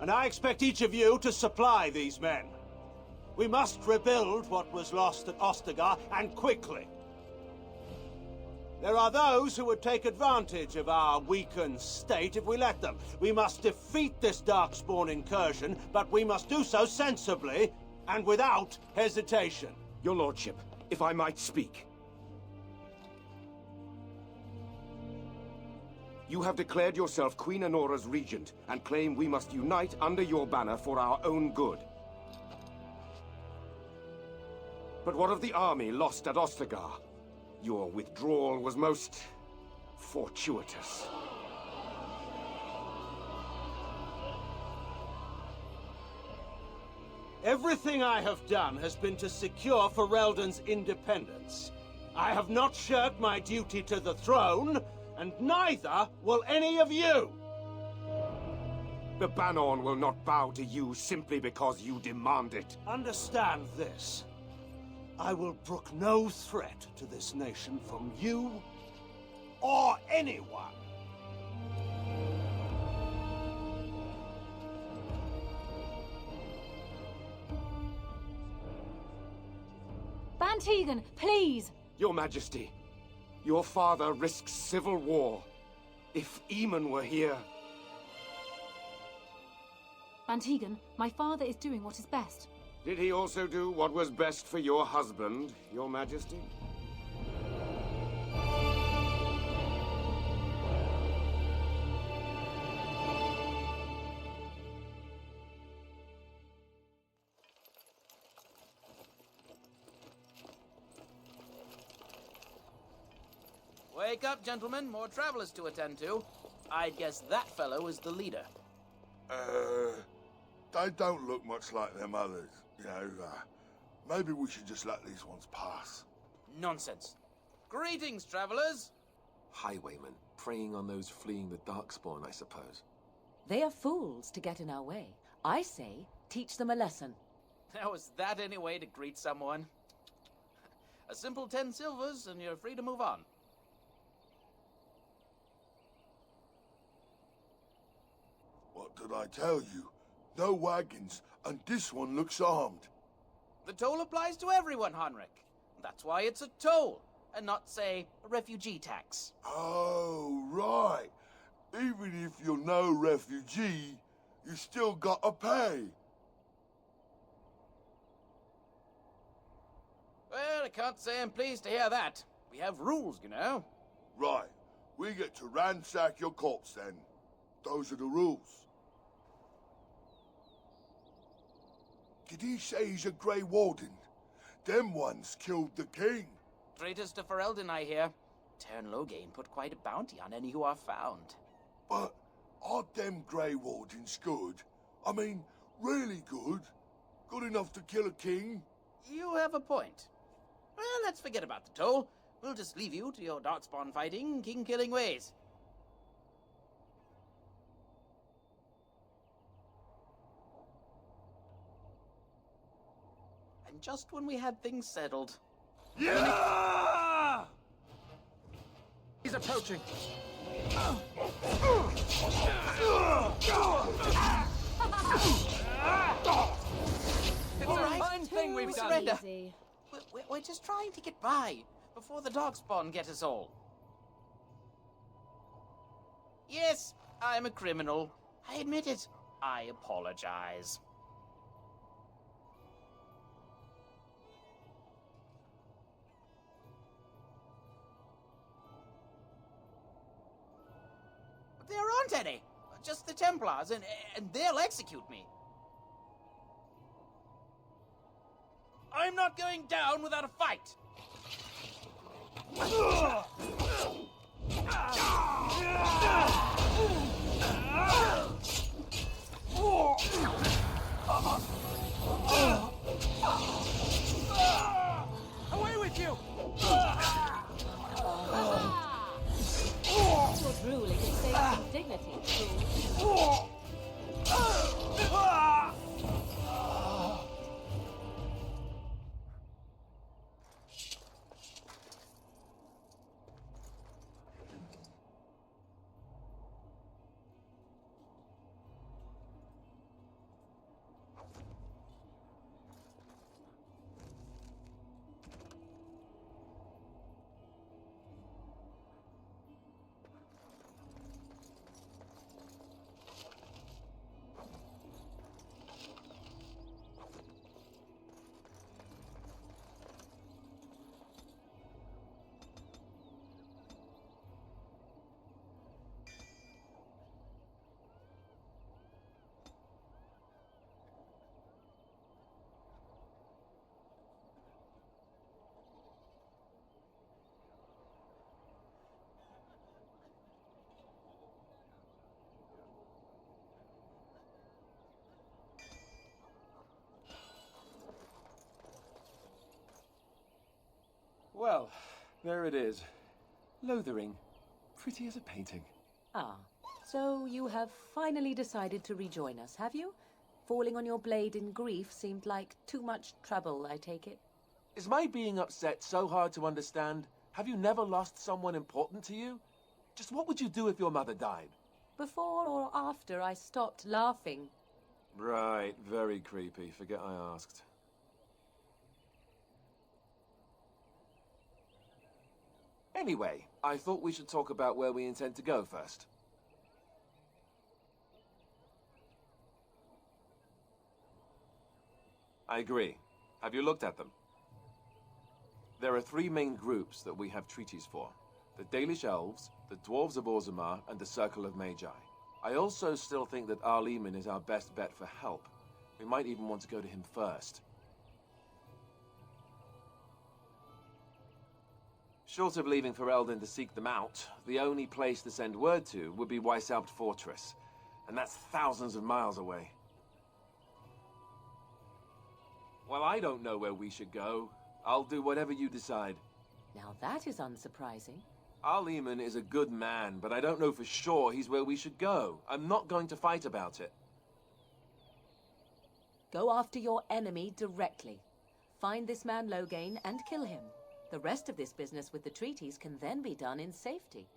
and I expect each of you to supply these men. We must rebuild what was lost at Ostagar, and quickly. There are those who would take advantage of our weakened state if we let them. We must defeat this Darkspawn incursion, but we must do so sensibly and without hesitation. Your lordship, if I might speak. You have declared yourself Queen Honora's regent, and claim we must unite under your banner for our own good. But what of the army lost at Ostagar? Your withdrawal was most fortuitous. Everything I have done has been to secure Ferelden's independence. I have not shirked my duty to the throne, and neither will any of you! The Banon will not bow to you simply because you demand it. Understand this. I will brook no threat to this nation from you or anyone. Van Tegan, please! Your Majesty, your father risks civil war. If Eamon were here... Van Tegan, my father is doing what is best. Did he also do what was best for your husband, Your Majesty? Wake up, gentlemen. More travelers to attend to. I'd guess that fellow is the leader. They don't look much like them others. You know, maybe we should just let these ones pass. Nonsense. Greetings, travelers. Highwaymen, preying on those fleeing the Darkspawn, I suppose. They are fools to get in our way. I say, teach them a lesson. Now, is that any way to greet someone? A simple 10 silvers, and you're free to move on. What did I tell you? No wagons, and this one looks armed. The toll applies to everyone, Henrik. That's why it's a toll, and not, say, a refugee tax. Oh, right. Even if you're no refugee, you still gotta pay. Well, I can't say I'm pleased to hear that. We have rules, you know. Right. We get to ransack your corpse then. Those are the rules. Did he say he's a Grey Warden? Them ones killed the king. Traitors to Ferelden, I hear. Tern Loghain put quite a bounty on any who are found. But are them Grey Wardens good? I mean, really good? Good enough to kill a king? You have a point. Well, let's forget about the toll. We'll just leave you to your Darkspawn fighting, king-killing ways. And just when we had things settled... Yeah! He's approaching! It's a fine thing we've done. surrender. We're just trying to get by before the Darkspawn get us all. Yes, I'm a criminal. I admit it. I apologize. But there aren't any. Just the Templars, and they'll execute me. I'm not going down without a fight. Away with you! Your drooling is saving some dignity, fool. Well, there it is. Lothering. Pretty as a painting. Ah, so you have finally decided to rejoin us, have you? Falling on your blade in grief seemed like too much trouble, I take it. Is my being upset so hard to understand? Have you never lost someone important to you? Just what would you do if your mother died? Before or after I stopped laughing. Right, very creepy. Forget I asked. Anyway, I thought we should talk about where we intend to go first. I agree. Have you looked at them? There are three main groups that we have treaties for. The Dalish Elves, the Dwarves of Orzammar, and the Circle of Magi. I also still think that Arleman is our best bet for help. We might even want to go to him first. Short of leaving Ferelden to seek them out, the only place to send word to would be Weishaupt Fortress. And that's thousands of miles away. Well, I don't know where we should go. I'll do whatever you decide. Now that is unsurprising. Arleman is a good man, but I don't know for sure he's where we should go. I'm not going to fight about it. Go after your enemy directly. Find this man Loghain and kill him. The rest of this business with the treaties can then be done in safety.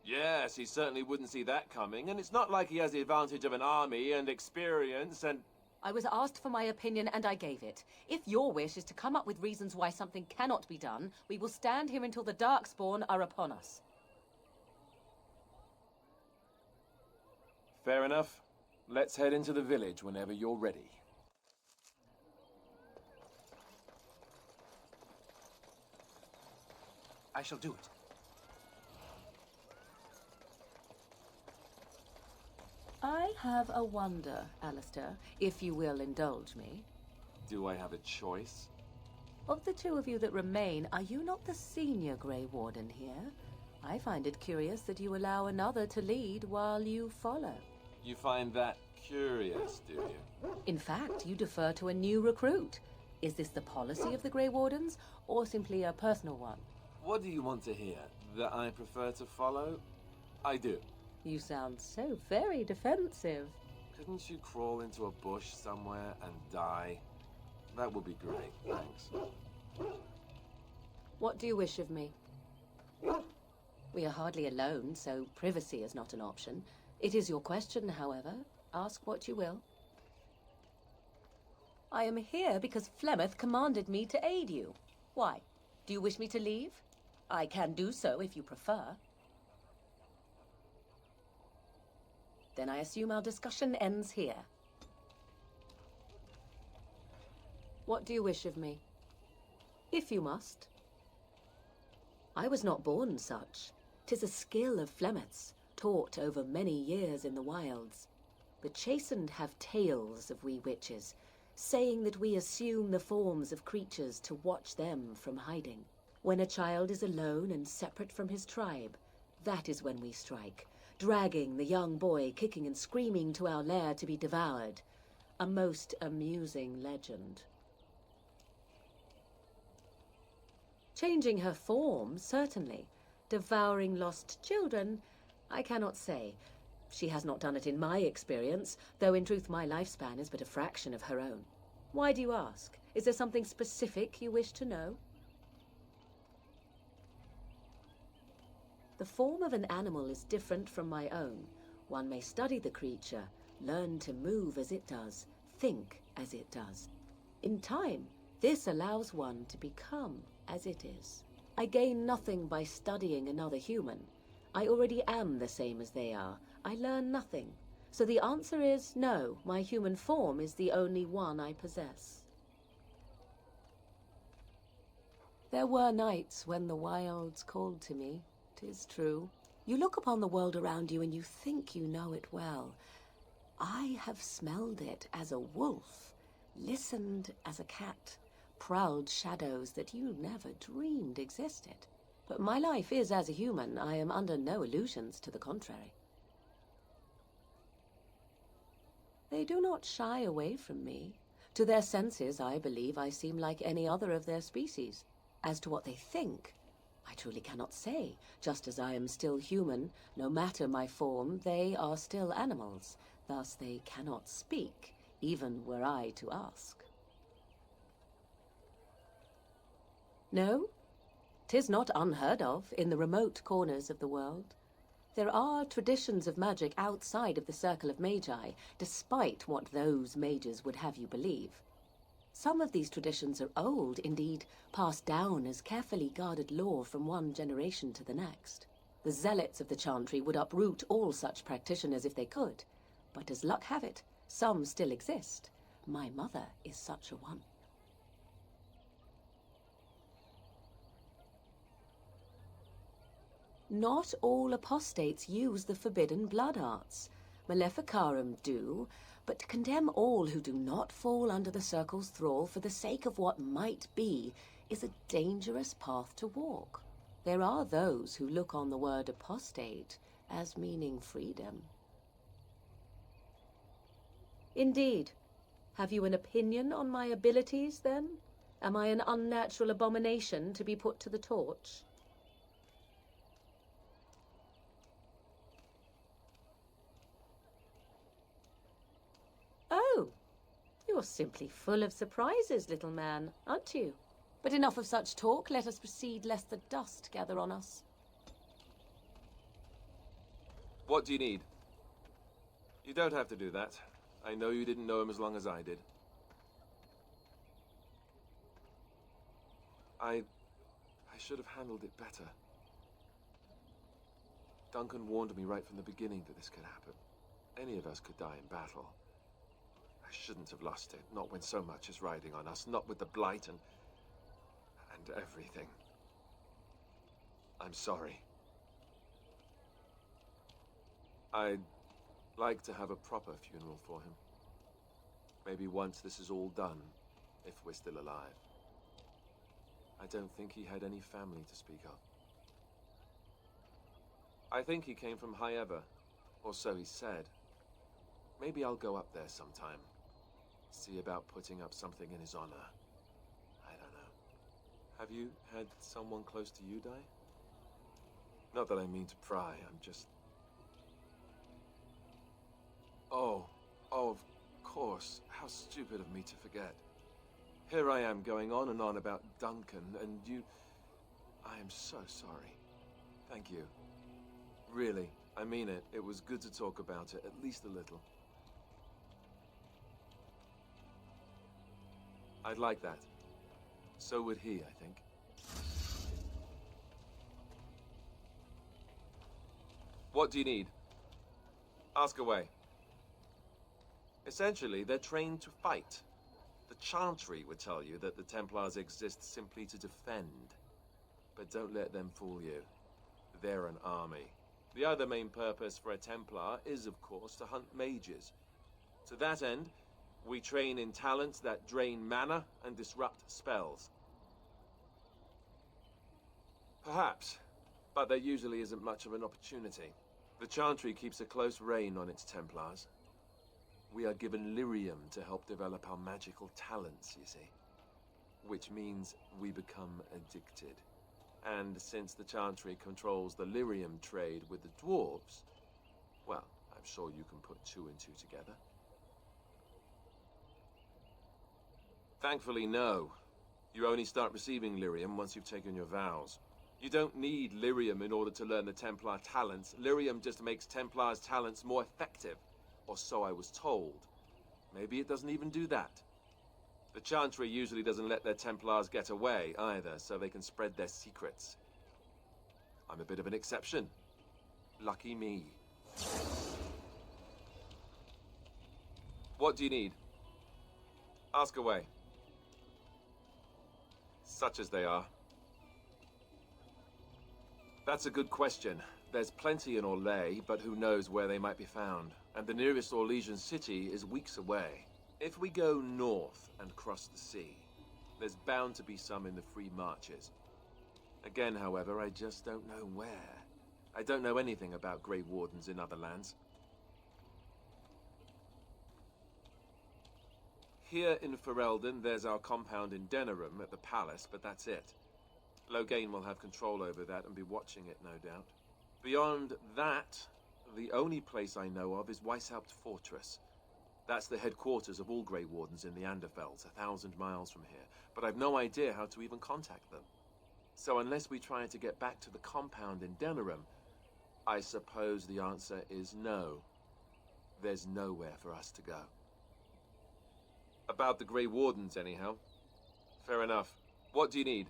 Yes, he certainly wouldn't see that coming, and it's not like he has the advantage of an army and experience and... I was asked for my opinion and I gave it. If your wish is to come up with reasons why something cannot be done, we will stand here until the Darkspawn are upon us. Fair enough. Let's head into the village whenever you're ready. I shall do it. I have a wonder, Alistair, if you will indulge me. Do I have a choice? Of the two of you that remain, are you not the senior Grey Warden here? I find it curious that you allow another to lead while you follow. You find that curious, do you? In fact, you defer to a new recruit. Is this the policy of the Grey Wardens, or simply a personal one? What do you want to hear? That I prefer to follow? I do. You sound so very defensive. Couldn't you crawl into a bush somewhere and die? That would be great, thanks. What do you wish of me? We are hardly alone, so privacy is not an option. It is your question, however. Ask what you will. I am here because Flemeth commanded me to aid you. Why? Do you wish me to leave? I can do so if you prefer. Then I assume our discussion ends here. What do you wish of me? If you must. I was not born such. 'Tis a skill of Flemeth's, taught over many years in the wilds. The chastened have tales of we witches, saying that we assume the forms of creatures to watch them from hiding. When a child is alone and separate from his tribe, that is when we strike, dragging the young boy kicking and screaming to our lair to be devoured. A most amusing legend. Changing her form, certainly. Devouring lost children, I cannot say. She has not done it in my experience, though in truth my lifespan is but a fraction of her own. Why do you ask? Is there something specific you wish to know? The form of an animal is different from my own. One may study the creature, learn to move as it does, think as it does. In time, this allows one to become as it is. I gain nothing by studying another human. I already am the same as they are. I learn nothing. So the answer is no, my human form is the only one I possess. There were nights when the wilds called to me. 'Tis true. You look upon the world around you and you think you know it well. I have smelled it as a wolf, listened as a cat, prowled shadows that you never dreamed existed. But my life is as a human. I am under no illusions to the contrary. They do not shy away from me. To their senses, I believe I seem like any other of their species. As to what they think, I truly cannot say. Just as I am still human, no matter my form, they are still animals. Thus they cannot speak, even were I to ask. No, 'tis not unheard of in the remote corners of the world. There are traditions of magic outside of the circle of magi, despite what those mages would have you believe. Some of these traditions are old, indeed, passed down as carefully guarded lore from one generation to the next. The zealots of the chantry would uproot all such practitioners if they could, but as luck have it, some still exist. My mother is such a one. Not all apostates use the forbidden blood arts. Maleficarum do, but to condemn all who do not fall under the circle's thrall for the sake of what might be is a dangerous path to walk. There are those who look on the word apostate as meaning freedom. Indeed. Have you an opinion on my abilities, then? Am I an unnatural abomination to be put to the torch? Oh, you're simply full of surprises, little man, aren't you? But enough of such talk. Let us proceed, lest the dust gather on us. What do you need? You don't have to do that. I know you didn't know him as long as I did. I should have handled it better. Duncan warned me right from the beginning that this could happen. Any of us could die in battle. I shouldn't have lost it, not when so much is riding on us, not with the Blight and everything. I'm sorry. I'd like to have a proper funeral for him. Maybe once this is all done, if we're still alive. I don't think he had any family to speak of. I think he came from High Ever, or so he said. Maybe I'll go up there sometime. See about putting up something in his honor. I don't know. Have you had someone close to you die? Not that I mean to pry, I'm just... Oh, of course. How stupid of me to forget. Here I am going on and on about Duncan, and you... I am so sorry. Thank you. Really, I mean it. It was good to talk about it, at least a little. I'd like that. So would he, I think. What do you need? Ask away. Essentially, they're trained to fight. The Chantry would tell you that the Templars exist simply to defend. But don't let them fool you. They're an army. The other main purpose for a Templar is, of course, to hunt mages. To that end, we train in talents that drain mana and disrupt spells. Perhaps, but there usually isn't much of an opportunity. The Chantry keeps a close rein on its Templars. We are given lyrium to help develop our magical talents, you see. Which means we become addicted. And since the Chantry controls the lyrium trade with the dwarves, well, I'm sure you can put two and two together. Thankfully, no. You only start receiving lyrium once you've taken your vows. You don't need lyrium in order to learn the Templar talents. Lyrium just makes Templars' talents more effective. Or so I was told. Maybe it doesn't even do that. The Chantry usually doesn't let their Templars get away either, so they can spread their secrets. I'm a bit of an exception. Lucky me. What do you need? Ask away. Such as they are. That's a good question. There's plenty in Orlais, but who knows where they might be found. And the nearest Orlesian city is weeks away. If we go north and cross the sea, there's bound to be some in the Free Marches. Again, however, I just don't know where. I don't know anything about Grey Wardens in other lands. Here in Ferelden, there's our compound in Denerim at the palace, but that's it. Loghain will have control over that and be watching it, no doubt. Beyond that, the only place I know of is Weishaupt Fortress. That's the headquarters of all Grey Wardens in the Anderfells, 1,000 miles from here. But I've no idea how to even contact them. So unless we try to get back to the compound in Denerim, I suppose the answer is no. There's nowhere for us to go. About the Grey Wardens, anyhow. Fair enough. What do you need?